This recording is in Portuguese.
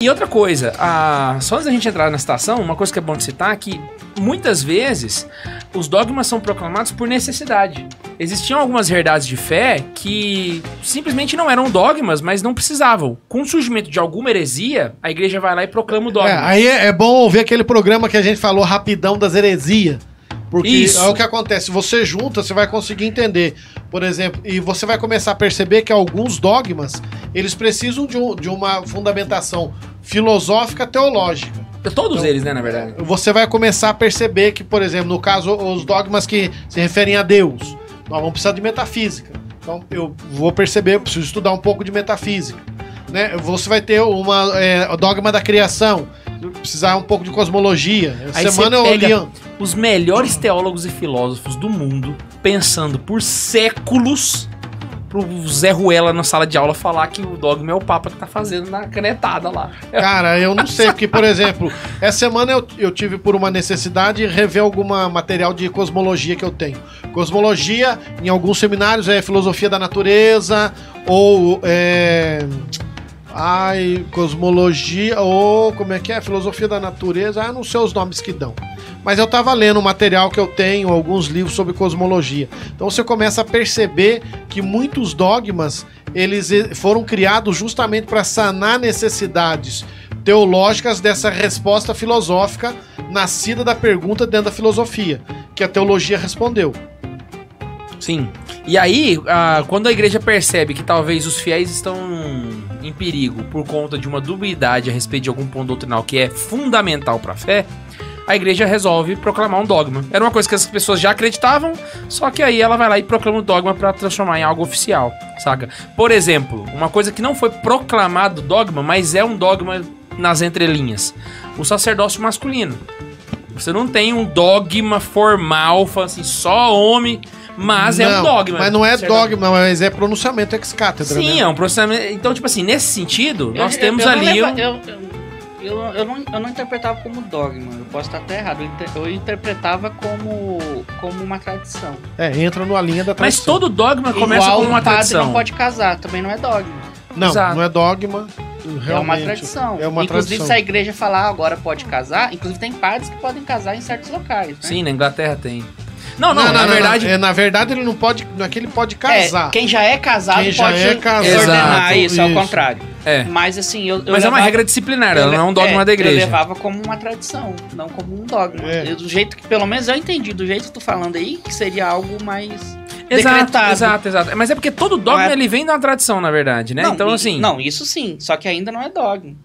E outra coisa, só antes da gente entrar na citação, uma coisa que é bom de citar é que muitas vezes os dogmas são proclamados por necessidade. Existiam algumas verdades de fé que simplesmente não eram dogmas, mas não precisavam. Com o surgimento de alguma heresia, a igreja vai lá e proclama o dogma. Aí é bom ouvir aquele programa que a gente falou rapidão das heresias. Porque Isso. é o que acontece, você junta, você vai conseguir entender, por exemplo, e você vai começar a perceber que alguns dogmas, eles precisam de uma fundamentação filosófica teológica. Todos eles, né, na verdade. Você vai começar a perceber que, por exemplo, no caso, os dogmas que se referem a Deus, nós vamos precisar de metafísica. Então, eu vou perceber, eu preciso estudar um pouco de metafísica. Né? Você vai ter o dogma da criação, precisar um pouco de cosmologia. Aí semana eu li os melhores teólogos e filósofos do mundo pensando por séculos pro Zé Ruela na sala de aula falar que o dogma é o Papa que tá fazendo na canetada lá. Cara, eu não sei, porque, por exemplo, essa semana eu tive por uma necessidade rever alguma material de cosmologia que eu tenho. Cosmologia, em alguns seminários, é filosofia da natureza, ou cosmologia, ou como é que é? Filosofia da natureza, não sei os nomes que dão. Mas eu tava lendo o material que eu tenho, alguns livros sobre cosmologia. Então você começa a perceber que muitos dogmas, eles foram criados justamente para sanar necessidades teológicas dessa resposta filosófica nascida da pergunta dentro da filosofia, que a teologia respondeu. Sim. E aí, quando a igreja percebe que talvez os fiéis estão em perigo por conta de uma dubiedade a respeito de algum ponto doutrinal que é fundamental para a fé, a igreja resolve proclamar um dogma. Era uma coisa que as pessoas já acreditavam, só que aí ela vai lá e proclama o dogma para transformar em algo oficial, saca? Por exemplo, uma coisa que não foi proclamado dogma, mas é um dogma nas entrelinhas: o sacerdócio masculino. Você não tem um dogma formal, assim, só homem, mas é um dogma. Mas não é dogma, mas é pronunciamento ex cátedra. Sim, né? É um pronunciamento. Então, tipo assim, nesse sentido, nós temos ali... Eu não interpretava como dogma, eu posso estar até errado, eu interpretava como uma tradição. Entra numa linha da tradição. Mas todo dogma começa como uma tradição. Não pode casar, também não é dogma. Não, não é dogma. Realmente, é uma tradição. Inclusive, tradição. Se a igreja falar agora pode casar, inclusive tem padres que podem casar em certos locais, né? Sim, na Inglaterra tem. Não, na verdade... Na verdade, ele não pode... Não é que ele pode casar. Quem já é casado pode ordenar isso, ao contrário. Mas assim, Mas é uma regra disciplinar, ela não é um dogma da igreja. Eu levava como uma tradição, não como um dogma. Do jeito que, pelo menos eu entendi, do jeito que tu falando aí, que seria algo mais... Exato. Mas é porque todo dogma ele vem de uma tradição, na verdade, né? Não, então, assim... Não, isso sim, só que ainda não é dogma.